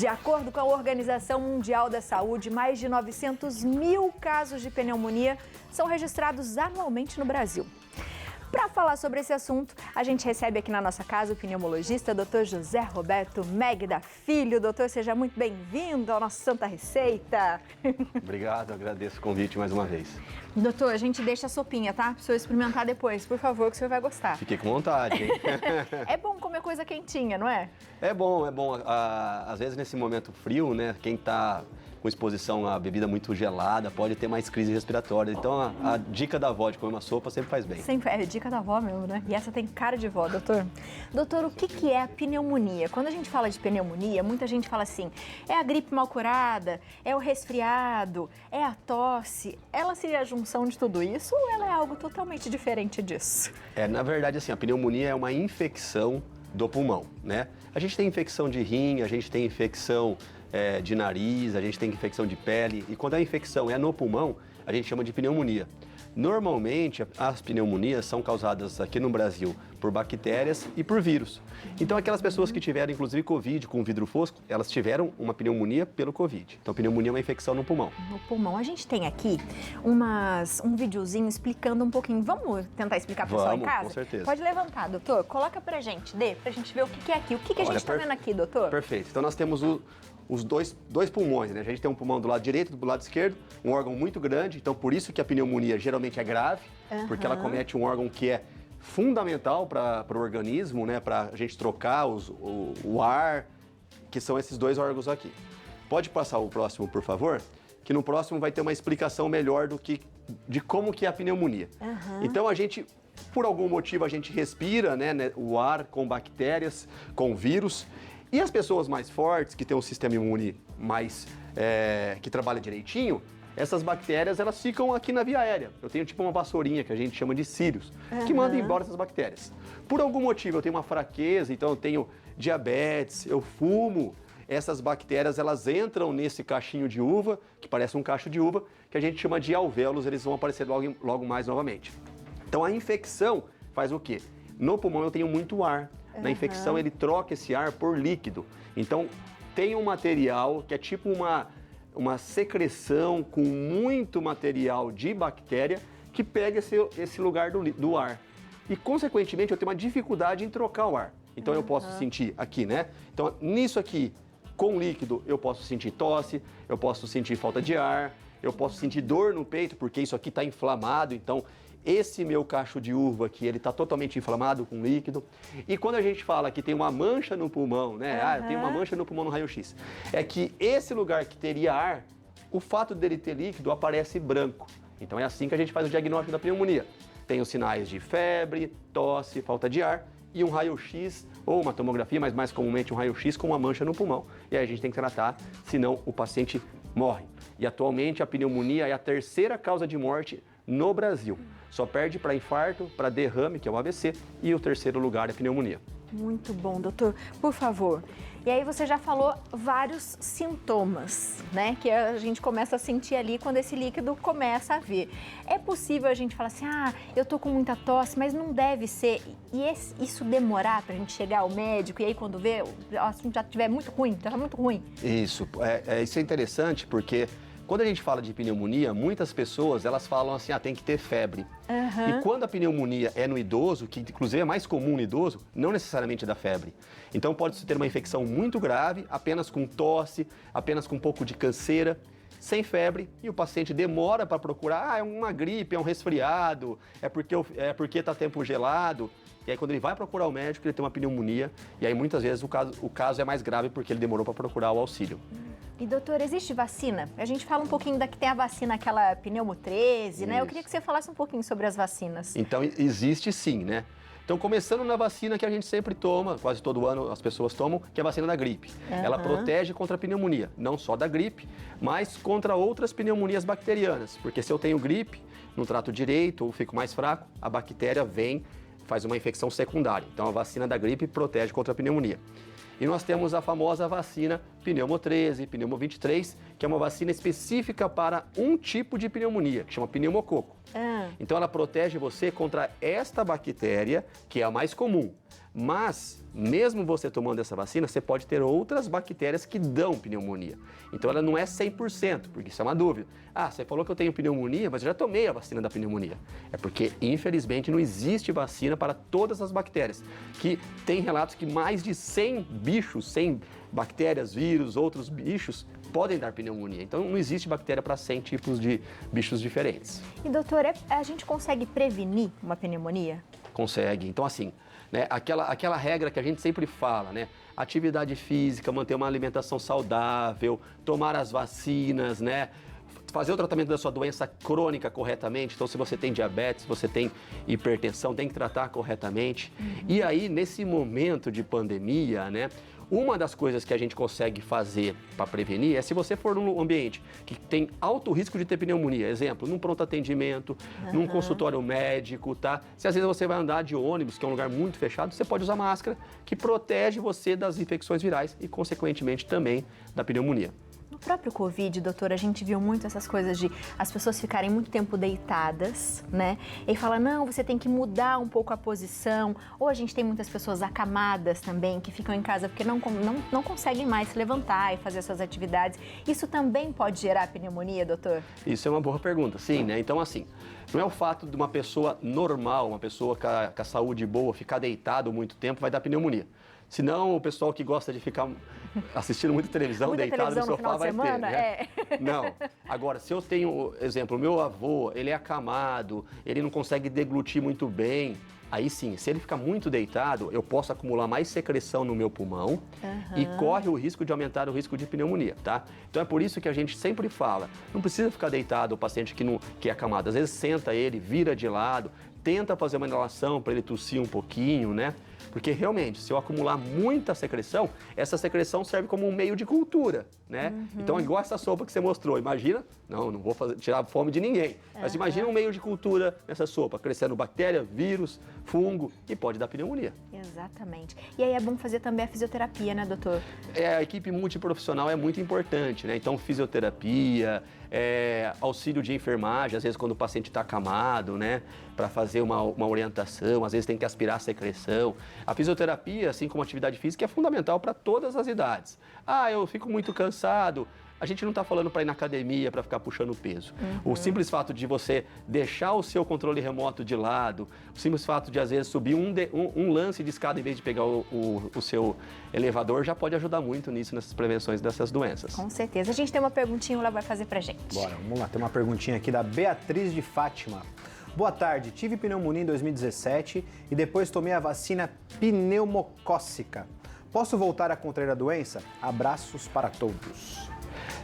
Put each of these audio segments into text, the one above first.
De acordo com a Organização Mundial da Saúde, mais de 900 mil casos de pneumonia são registrados anualmente no Brasil. Para falar sobre esse assunto, a gente recebe aqui na nossa casa o pneumologista Dr. José Roberto Megda Filho. Doutor, seja muito bem-vindo ao nosso Santa Receita. Obrigado, agradeço o convite mais uma vez. Doutor, a gente deixa a sopinha, tá? Para o senhor experimentar depois, por favor, que o senhor vai gostar. Fiquei com vontade, hein? É bom comer coisa quentinha, não é? É bom. Às vezes nesse momento frio, né, quem está com exposição a bebida muito gelada pode ter mais crise respiratória. Então a dica da avó de comer uma sopa sempre faz bem. Sempre, é dica da avó mesmo, né? E essa tem cara de vó, doutor. Doutor, o que é a pneumonia? Quando a gente fala de pneumonia, muita gente fala assim, é a gripe mal curada, é o resfriado, é a tosse. Ela seria a junção de tudo isso ou ela é algo totalmente diferente disso? Na verdade, assim, a pneumonia é uma infecção do pulmão, né? A gente tem infecção de rim, a gente tem infecção de nariz, a gente tem infecção de pele, e quando a infecção é no pulmão, a gente chama de pneumonia. Normalmente, as pneumonias são causadas aqui no Brasil por bactérias e por vírus. Então, aquelas pessoas que tiveram, inclusive, Covid com vidro fosco, elas tiveram uma pneumonia pelo Covid. Então, pneumonia é uma infecção no pulmão. No pulmão. A gente tem aqui um videozinho explicando um pouquinho. Vamos tentar explicar para o pessoal em casa? Com certeza. Pode levantar, doutor. Coloca pra gente, pra gente ver o que é aqui. O que a gente está vendo aqui, doutor? Perfeito. Então, nós temos os dois pulmões, né? A gente tem um pulmão do lado direito e do lado esquerdo, um órgão muito grande, então por isso que a pneumonia geralmente é grave, porque ela comete um órgão que é fundamental para o organismo, né? Para a gente trocar o ar, que são esses dois órgãos aqui. Pode passar o próximo, por favor? Que no próximo vai ter uma explicação melhor de como que é a pneumonia. Então a gente, por algum motivo, a gente respira, né, o ar com bactérias, com vírus. E as pessoas mais fortes, que têm um sistema imune mais, que trabalha direitinho, essas bactérias, elas ficam aqui na via aérea. Eu tenho tipo uma vassourinha, que a gente chama de cílios, que manda embora essas bactérias. Por algum motivo, eu tenho uma fraqueza, então eu tenho diabetes, eu fumo, essas bactérias, elas entram nesse cachinho de uva, que parece um cacho de uva, que a gente chama de alvéolos, eles vão aparecer logo mais novamente. Então a infecção faz o quê? No pulmão eu tenho muito ar. Na infecção, ele troca esse ar por líquido. Então, tem um material que é tipo uma secreção com muito material de bactéria que pega esse lugar do ar. E, consequentemente, eu tenho uma dificuldade em trocar o ar. Então, eu posso sentir aqui, né? Então, nisso aqui, com líquido, eu posso sentir tosse, eu posso sentir falta de ar, eu posso sentir dor no peito, porque isso aqui está inflamado. Então, esse meu cacho de uva aqui, ele está totalmente inflamado com líquido. E quando a gente fala que tem uma mancha no pulmão, né? Tem uma mancha no pulmão no raio-x. É que esse lugar que teria ar, o fato dele ter líquido aparece branco. Então é assim que a gente faz o diagnóstico da pneumonia. Tem os sinais de febre, tosse, falta de ar e um raio-x ou uma tomografia, mas mais comumente um raio-x com uma mancha no pulmão. E aí a gente tem que tratar, senão o paciente morre. E atualmente a pneumonia é a terceira causa de morte no Brasil. Só perde para infarto, para derrame, que é o AVC, e o terceiro lugar é a pneumonia. Muito bom, doutor. Por favor. E aí você já falou vários sintomas, né? Que a gente começa a sentir ali quando esse líquido começa a vir. É possível a gente falar assim, eu tô com muita tosse, mas não deve ser. E isso demorar pra gente chegar ao médico e aí quando vê, o assunto já estiver muito ruim, já tá muito ruim. Isso é interessante porque quando a gente fala de pneumonia, muitas pessoas, elas falam assim, tem que ter febre. E quando a pneumonia é no idoso, que inclusive é mais comum no idoso, não necessariamente dá febre. Então pode-se ter uma infecção muito grave, apenas com tosse, apenas com um pouco de canseira, sem febre, e o paciente demora para procurar, é uma gripe, é um resfriado, é porque está tempo gelado. E aí quando ele vai procurar o médico, ele tem uma pneumonia, e aí muitas vezes o caso é mais grave porque ele demorou para procurar o auxílio. E doutor, existe vacina? A gente fala um pouquinho que tem a vacina, aquela pneumo 13, né? Eu queria que você falasse um pouquinho sobre as vacinas. Então, existe sim, né? Então, começando na vacina que a gente sempre toma, quase todo ano as pessoas tomam, que é a vacina da gripe. Ela protege contra a pneumonia, não só da gripe, mas contra outras pneumonias bacterianas. Porque se eu tenho gripe, não trato direito ou fico mais fraco, a bactéria vem, faz uma infecção secundária. Então, a vacina da gripe protege contra a pneumonia. E nós temos a famosa vacina Pneumo 13, Pneumo 23, que é uma vacina específica para um tipo de pneumonia, que chama pneumococo. Então ela protege você contra esta bactéria, que é a mais comum. Mas, mesmo você tomando essa vacina, você pode ter outras bactérias que dão pneumonia. Então ela não é 100%, porque isso é uma dúvida. Ah, você falou que eu tenho pneumonia, mas eu já tomei a vacina da pneumonia. É porque, infelizmente, não existe vacina para todas as bactérias. Que tem relatos que mais de 100 bichos, 100 bactérias, vírus, outros bichos, podem dar pneumonia. Então não existe bactéria para 100 tipos de bichos diferentes. E doutor, a gente consegue prevenir uma pneumonia? Consegue. Então assim, né, aquela regra que a gente sempre fala, né? Atividade física, manter uma alimentação saudável, tomar as vacinas, né? Fazer o tratamento da sua doença crônica corretamente. Então, se você tem diabetes, se você tem hipertensão, tem que tratar corretamente. E aí, nesse momento de pandemia, né? Uma das coisas que a gente consegue fazer para prevenir é se você for num ambiente que tem alto risco de ter pneumonia, exemplo, num pronto atendimento, num consultório médico, tá? Se às vezes você vai andar de ônibus, que é um lugar muito fechado, você pode usar máscara, que protege você das infecções virais e, consequentemente, também da pneumonia. No próprio Covid, doutora, a gente viu muito essas coisas de as pessoas ficarem muito tempo deitadas, né? E fala, não, você tem que mudar um pouco a posição. Ou a gente tem muitas pessoas acamadas também, que ficam em casa porque não conseguem mais se levantar e fazer suas atividades. Isso também pode gerar pneumonia, doutor? Isso é uma boa pergunta, sim, né? Então, assim, não é o fato de uma pessoa normal, uma pessoa com a saúde boa, ficar deitado muito tempo, vai dar pneumonia. Senão, o pessoal que gosta de ficar assistindo muita televisão, deitado no sofá, vai ter, né? Não. Agora, se eu tenho, exemplo, o meu avô, ele é acamado, ele não consegue deglutir muito bem, aí sim, se ele ficar muito deitado, eu posso acumular mais secreção no meu pulmão e corre o risco de aumentar o risco de pneumonia, tá? Então é por isso que a gente sempre fala, não precisa ficar deitado o paciente que é acamado. Às vezes senta ele, vira de lado, tenta fazer uma inalação para ele tossir um pouquinho, né? Porque realmente, se eu acumular muita secreção, essa secreção serve como um meio de cultura, né? Então, igual essa sopa que você mostrou, imagina, não vou tirar a fome de ninguém, mas imagina um meio de cultura nessa sopa, crescendo bactéria, vírus, fungo e pode dar pneumonia. Exatamente. E aí é bom fazer também a fisioterapia, né, doutor? A equipe multiprofissional é muito importante, né? Então, fisioterapia, auxílio de enfermagem, às vezes quando o paciente está acamado, né? Para fazer uma orientação, às vezes tem que aspirar a secreção. A fisioterapia, assim como a atividade física, é fundamental para todas as idades. Ah, eu fico muito cansado. A gente não está falando para ir na academia, para ficar puxando peso. O simples fato de você deixar o seu controle remoto de lado, o simples fato de, às vezes, subir um lance de escada em vez de pegar o seu elevador, já pode ajudar muito nisso, nessas prevenções dessas doenças. Com certeza. A gente tem uma perguntinha, ela vai fazer pra gente. Bora, vamos lá. Tem uma perguntinha aqui da Beatriz de Fátima. Boa tarde, tive pneumonia em 2017 e depois tomei a vacina pneumocócica. Posso voltar a contrair a doença? Abraços para todos.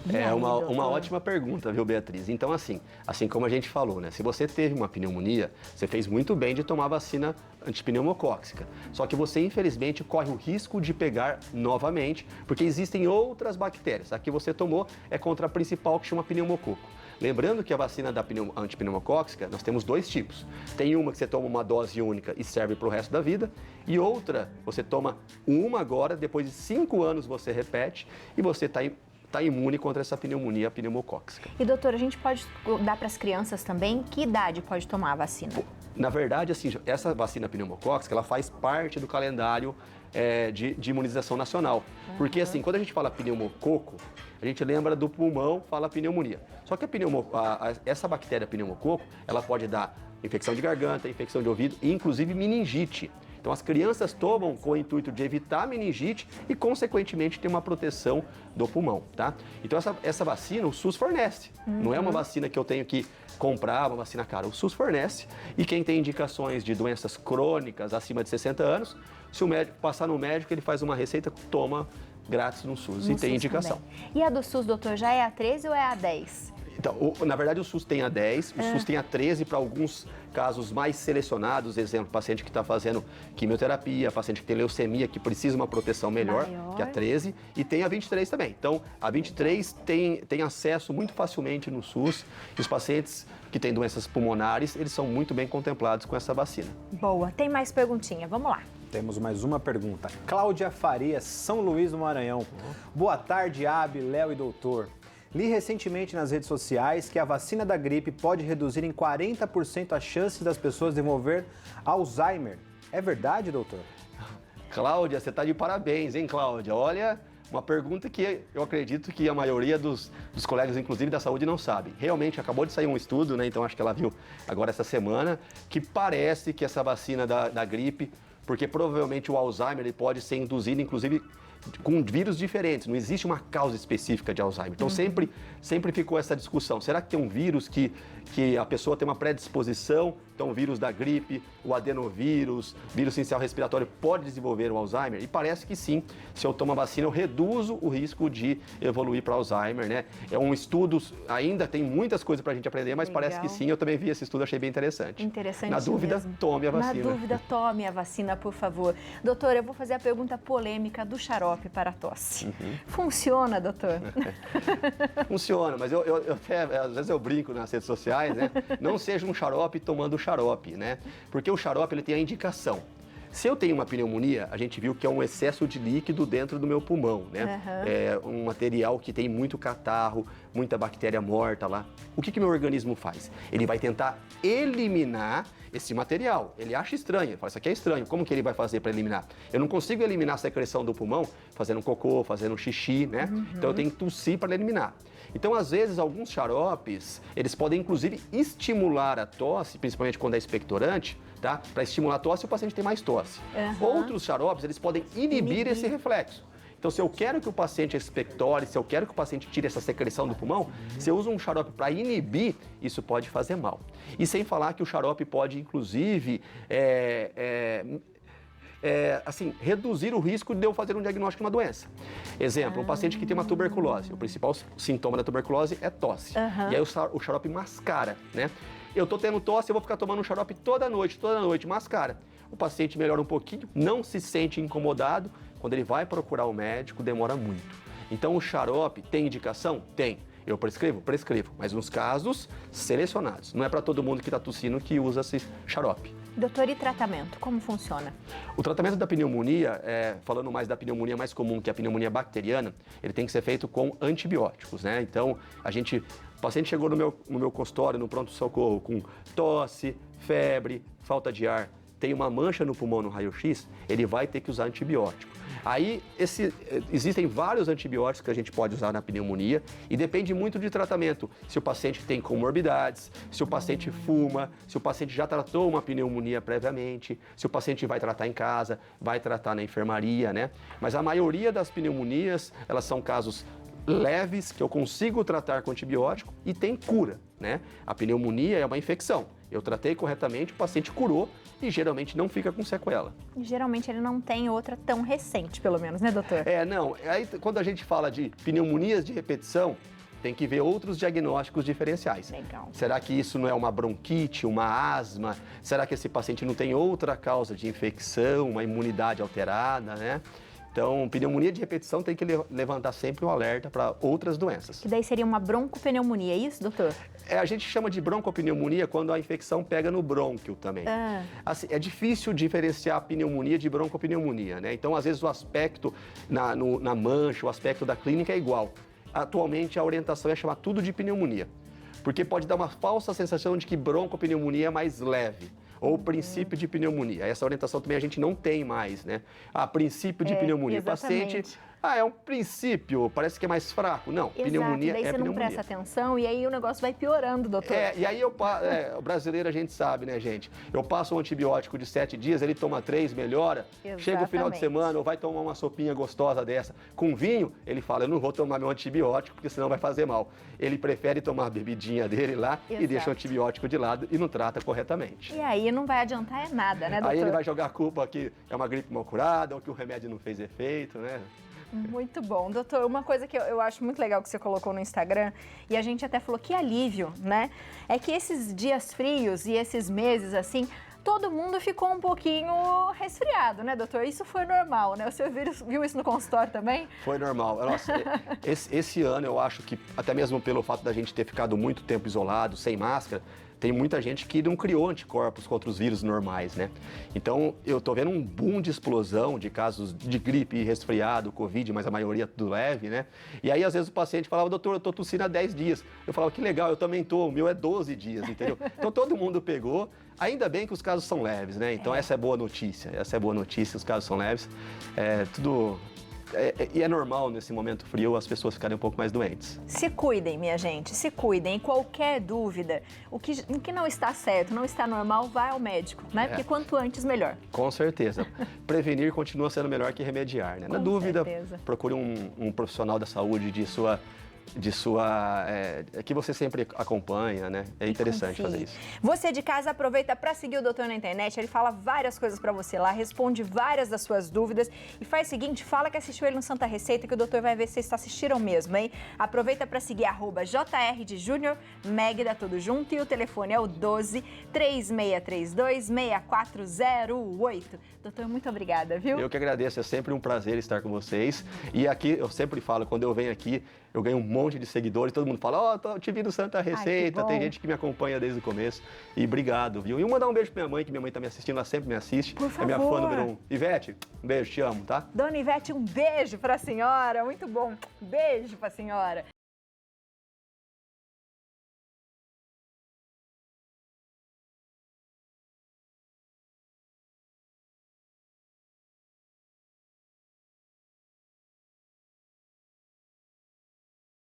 É uma ótima pergunta, viu, Beatriz? Então, assim como a gente falou, né? Se você teve uma pneumonia, você fez muito bem de tomar a vacina antipneumocóxica. Só que você, infelizmente, corre o risco de pegar novamente, porque existem outras bactérias. A que você tomou é contra a principal, que chama pneumococo. Lembrando que a vacina da antipneumocóxica, nós temos dois tipos. Tem uma que você toma uma dose única e serve para o resto da vida, e outra, você toma uma agora, depois de 5 anos você repete, e você está imune contra essa pneumonia pneumocóxica. E doutor, a gente pode dar para as crianças também? Que idade pode tomar a vacina? Na verdade, assim, essa vacina pneumocóxica, ela faz parte do calendário de imunização nacional. Porque, assim, quando a gente fala pneumococo, a gente lembra do pulmão, fala pneumonia. Só que essa bactéria pneumococo, ela pode dar infecção de garganta, infecção de ouvido e, inclusive, meningite. Então, as crianças tomam com o intuito de evitar a meningite e, consequentemente, ter uma proteção do pulmão, tá? Então, essa vacina o SUS fornece. Não é uma vacina que eu tenho que comprar, uma vacina cara. O SUS fornece. E quem tem indicações de doenças crônicas acima de 60 anos, se o médico passar no médico, ele faz uma receita, toma grátis no SUS e tem indicação. Também. E a do SUS, doutor, já é a 13 ou é a 10? Então, na verdade, o SUS tem a 10, o SUS tem a 13 para alguns casos mais selecionados, exemplo, paciente que está fazendo quimioterapia, paciente que tem leucemia, que precisa uma proteção melhor, que é a 13, e tem a 23 também. Então, a 23 tem acesso muito facilmente no SUS, e os pacientes que têm doenças pulmonares, eles são muito bem contemplados com essa vacina. Boa, tem mais perguntinha, vamos lá. Temos mais uma pergunta. Cláudia Farias, São Luís do Maranhão. Boa tarde, Abi, Léo e doutor. Li recentemente nas redes sociais que a vacina da gripe pode reduzir em 40% as chances das pessoas desenvolver Alzheimer. É verdade, doutor? Cláudia, você está de parabéns, hein, Cláudia? Olha, uma pergunta que eu acredito que a maioria dos colegas, inclusive da saúde, não sabe. Realmente, acabou de sair um estudo, né? Então acho que ela viu agora essa semana, que parece que essa vacina da gripe, porque provavelmente o Alzheimer ele pode ser induzido, inclusive, com vírus diferentes, não existe uma causa específica de Alzheimer. Então sempre ficou essa discussão, será que tem um vírus que a pessoa tem uma predisposição, então o vírus da gripe, o adenovírus, vírus essencial respiratório pode desenvolver o Alzheimer? E parece que sim, se eu tomo a vacina eu reduzo o risco de evoluir para Alzheimer, né? É um estudo, ainda tem muitas coisas para a gente aprender, mas parece que sim, eu também vi esse estudo, achei bem interessante. Interessante. Na dúvida, mesmo. Tome a vacina. Na dúvida, tome a vacina, por favor. Doutor, eu vou fazer a pergunta polêmica do xarope para a tosse. Funciona, doutor? Funciona, mas eu até, às vezes eu brinco nas redes sociais, né? Não seja um xarope tomando xarope, né? Porque o xarope, ele tem a indicação. Se eu tenho uma pneumonia, a gente viu que é um excesso de líquido dentro do meu pulmão, né? É um material que tem muito catarro, muita bactéria morta lá. O que meu organismo faz? Ele vai tentar eliminar esse material. Ele acha estranho, ele fala, isso aqui é estranho, como que ele vai fazer para eliminar? Eu não consigo eliminar a secreção do pulmão fazendo cocô, fazendo xixi, né? Então eu tenho que tossir para eliminar. Então, às vezes, alguns xaropes, eles podem, inclusive, estimular a tosse, principalmente quando é expectorante, tá? Para estimular a tosse, o paciente tem mais tosse. Outros xaropes, eles podem inibir esse reflexo. Então, se eu quero que o paciente expectore, se eu quero que o paciente tire essa secreção do pulmão, se eu uso um xarope para inibir, isso pode fazer mal. E sem falar que o xarope pode, inclusive, reduzir o risco de eu fazer um diagnóstico de uma doença. Exemplo, um paciente que tem uma tuberculose. O principal sintoma da tuberculose é tosse. E aí o xarope mascara, né? Eu estou tendo tosse, eu vou ficar tomando um xarope toda noite, mascara. O paciente melhora um pouquinho, não se sente incomodado. Quando ele vai procurar o médico, demora muito. Então, o xarope tem indicação? Tem. Eu prescrevo? Prescrevo, mas nos casos selecionados. Não é para todo mundo que está tossindo que usa esse xarope. Doutor, e tratamento? Como funciona? O tratamento da pneumonia, falando mais da pneumonia mais comum, que é a pneumonia bacteriana, ele tem que ser feito com antibióticos, né? Então, o paciente chegou no meu consultório, no pronto-socorro, com tosse, febre, falta de ar, tem uma mancha no pulmão no raio-x, ele vai ter que usar antibiótico. Aí, existem vários antibióticos que a gente pode usar na pneumonia e depende muito de tratamento. Se o paciente tem comorbidades, se o paciente fuma, se o paciente já tratou uma pneumonia previamente, se o paciente vai tratar em casa, vai tratar na enfermaria, né? Mas a maioria das pneumonias, elas são casos leves, que eu consigo tratar com antibiótico e tem cura, né? A pneumonia é uma infecção. Eu tratei corretamente, o paciente curou e geralmente não fica com sequela. E geralmente ele não tem outra tão recente, pelo menos, né, doutor? Não. Aí quando a gente fala de pneumonias de repetição, tem que ver outros diagnósticos diferenciais. Legal. Será que isso não é uma bronquite, uma asma? Será que esse paciente não tem outra causa de infecção, uma imunidade alterada, né? Então, pneumonia de repetição tem que levantar sempre um alerta para outras doenças. Que daí seria uma broncopneumonia, é isso, doutor? A gente chama de broncopneumonia quando a infecção pega no brônquio também. Assim, é difícil diferenciar a pneumonia de broncopneumonia, né? Então, às vezes, o aspecto na mancha, o aspecto da clínica é igual. Atualmente, a orientação é chamar tudo de pneumonia, porque pode dar uma falsa sensação de que broncopneumonia é mais leve. Ou princípio de pneumonia. Essa orientação também a gente não tem mais, né? Princípio de pneumonia. Exatamente. O paciente, é um princípio, parece que é mais fraco. Não, Exato, pneumonia daí é você pneumonia. não presta atenção e aí o negócio vai piorando, doutor. E aí o brasileiro a gente sabe, né, gente? Eu passo um antibiótico de 7 dias, ele toma 3, melhora. Exatamente. Chega o final de semana, ou vai tomar uma sopinha gostosa dessa com vinho, ele fala, eu não vou tomar meu antibiótico, porque senão vai fazer mal. Ele prefere tomar a bebidinha dele lá e deixa o antibiótico de lado e não trata corretamente. E aí não vai adiantar nada, né, doutor? Aí ele vai jogar a culpa que é uma gripe mal curada, ou que o remédio não fez efeito, né? Muito bom. Doutor, uma coisa que eu acho muito legal que você colocou no Instagram, e a gente até falou que alívio, né? É que esses dias frios e esses meses, assim, todo mundo ficou um pouquinho resfriado, né, doutor? Isso foi normal, né? O senhor viu isso no consultório também? Foi normal. Nossa, esse ano eu acho que, até mesmo pelo fato da gente ter ficado muito tempo isolado, sem máscara, tem muita gente que não criou anticorpos contra os vírus normais, né? Então, eu tô vendo um boom de explosão de casos de gripe, resfriado, Covid, mas a maioria tudo leve, né? E aí, às vezes, o paciente falava, doutor, eu tô tossindo há 10 dias. Eu falava, que legal, eu também tô, o meu é 12 dias, entendeu? Então, todo mundo pegou. Ainda bem que os casos são leves, né? Então, essa é boa notícia. Essa é boa notícia, os casos são leves. E é normal, nesse momento frio, as pessoas ficarem um pouco mais doentes. Se cuidem, minha gente, se cuidem. Qualquer dúvida, o que não está certo, não está normal, vai ao médico, né? Porque quanto antes, melhor. Com certeza. Prevenir continua sendo melhor que remediar, né? Na dúvida, procure um profissional da saúde que você sempre acompanha, né? É interessante fazer isso. Você de casa aproveita para seguir o doutor na internet, ele fala várias coisas para você lá, responde várias das suas dúvidas e faz o seguinte, fala que assistiu ele no Santa Receita que o doutor vai ver se vocês assistiram mesmo, hein? Aproveita para seguir @JR de Júnior, Magda, tudo junto, e o telefone é o 12 3632 6408. Doutor, muito obrigada, viu? Eu que agradeço, é sempre um prazer estar com vocês. E aqui, eu sempre falo, quando eu venho aqui, eu ganho um monte de seguidores, todo mundo fala, te vi no Santa Receita, tem gente que me acompanha desde o começo. E obrigado, viu? E mandar um beijo pra minha mãe, que minha mãe tá me assistindo, ela sempre me assiste. Por favor. É minha fã número 1. Ivete, um beijo, te amo, tá? Dona Ivete, um beijo pra senhora, muito bom. Beijo pra senhora.